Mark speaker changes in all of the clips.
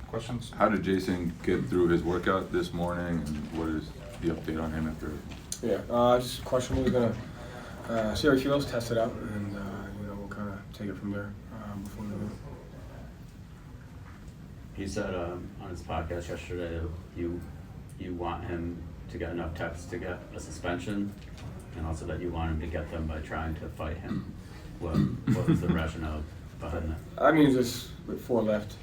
Speaker 1: Questions?
Speaker 2: How did Jayson get through his workout this morning, and what is the update on him after?
Speaker 3: Yeah, just a question. We're gonna see how he feels, test it out, and we'll kind of take it from there before we go.
Speaker 4: He said on his podcast yesterday you want him to get enough tests to get a suspension, and also that you want him to get them by trying to fight him. What was the rationale behind that?
Speaker 3: I mean, just with 4 left,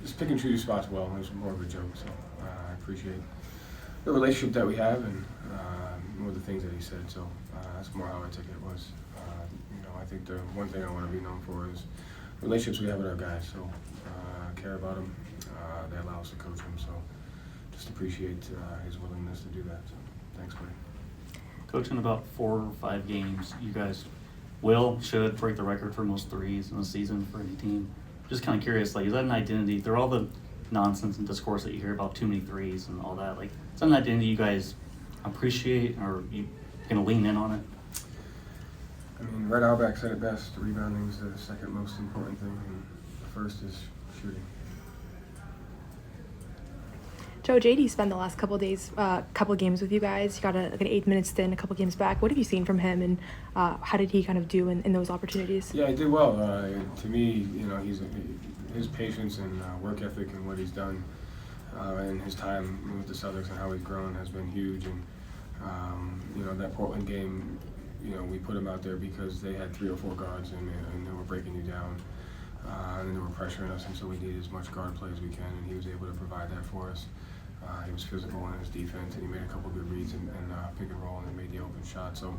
Speaker 3: just pick and choose your spots well. It was more of a joke, so I appreciate the relationship that we have and more of the things that he said. So that's more how I took it was. I think the one thing I want to be known for is relationships we have with our guys. So I care about them. They allow us to coach them. So just appreciate his willingness to do that. So thanks, buddy.
Speaker 5: Coach, in about 4 or 5 games, you guys should break the record for most threes in a season for any team. Just kind of curious, like, is that an identity? Through all the nonsense and discourse that you hear about too many threes and all that, like, is that an identity you guys appreciate, or you gonna lean in on it?
Speaker 3: I mean, Red Auerbach said it best. Rebounding is the second most important thing, and the first is shooting.
Speaker 6: Joe, JD spent the last couple of days, couple of games with you guys. You got an 8-minute stint a couple games back. What have you seen from him, and how did he kind of do in those opportunities?
Speaker 3: Yeah, he did well. To me, his patience and work ethic and what he's done and his time with the Celtics and how he's grown has been huge. And that Portland game, we put him out there because they had 3 or 4 guards and they were breaking you down. And they were pressuring us, and so we needed as much guard play as we can, and he was able to provide that for us. He was physical in his defense, and he made a couple good reads and pick and roll, and he made the open shot. So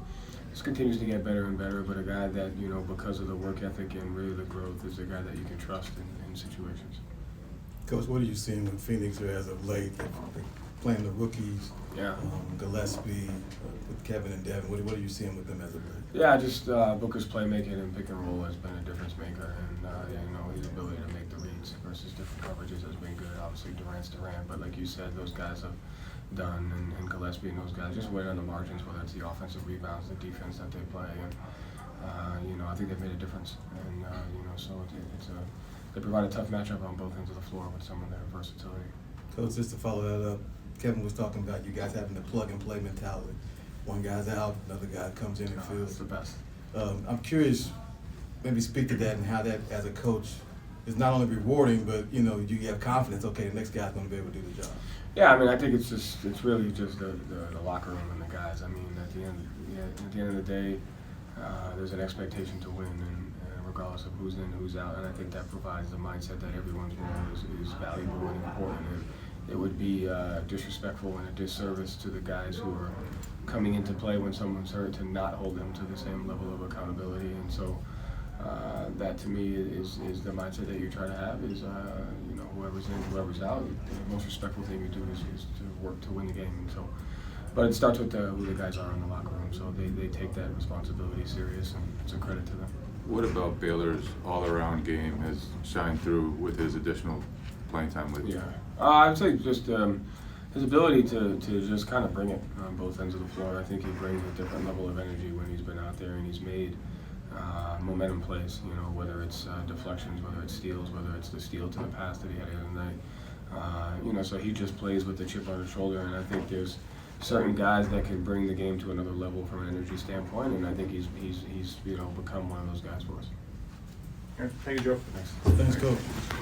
Speaker 3: this continues to get better and better, but a guy that, because of the work ethic and really the growth, is a guy that you can trust in situations.
Speaker 7: Coach, what are you seeing with Phoenix as of late? They're playing the rookies,
Speaker 3: Yeah.
Speaker 7: Gillespie, with Kevin and Devin. What are you seeing with them as of late?
Speaker 3: Yeah, just Booker's playmaking and pick and roll has been a difference maker, and his ability to make the reads versus different coverages has been good. Obviously, Durant's Durant, but like you said, those guys have done, and Gillespie and those guys just win on the margins, whether it's the offensive rebounds, the defense that they play, and I think they've made a difference, and so they provide a tough matchup on both ends of the floor with some of their versatility.
Speaker 7: Coach, just to follow that up, Kevin was talking about you guys having the plug-and-play mentality. One guy's out, another guy comes in and fills.
Speaker 3: It's the best.
Speaker 7: I'm curious, maybe speak to that and how that, as a coach, is not only rewarding, but you have confidence. Okay, the next guy's going to be able to do the job.
Speaker 3: Yeah, I mean, I think it's really just the locker room and the guys. I mean, at the end of the day, there's an expectation to win, and regardless of who's in, who's out, and I think that provides the mindset that everyone's role is valuable and important. And it would be disrespectful and a disservice to the guys who are coming into play when someone's hurt to not hold them to the same level of accountability. And so that to me is the mindset that you try to have is whoever's in, whoever's out, the most respectful thing you do is to work to win the game. And so, but it starts with who the guys are in the locker room. So they take that responsibility serious, and it's a credit to them.
Speaker 2: What about Baylor's all-around game has shined through with his additional playing time with you?
Speaker 3: Yeah, I'd say just his ability to just kind of bring it on both ends of the floor. I think he brings a different level of energy when he's been out there, and he's made momentum plays, whether it's deflections, whether it's steals, whether it's the steal to the pass that he had the other night. So he just plays with the chip on his shoulder, and I think there's certain guys that can bring the game to another level from an energy standpoint, and I think he's become one of those guys for us.
Speaker 1: Thank you, Joe.
Speaker 3: Thanks.
Speaker 7: Thanks, Coach.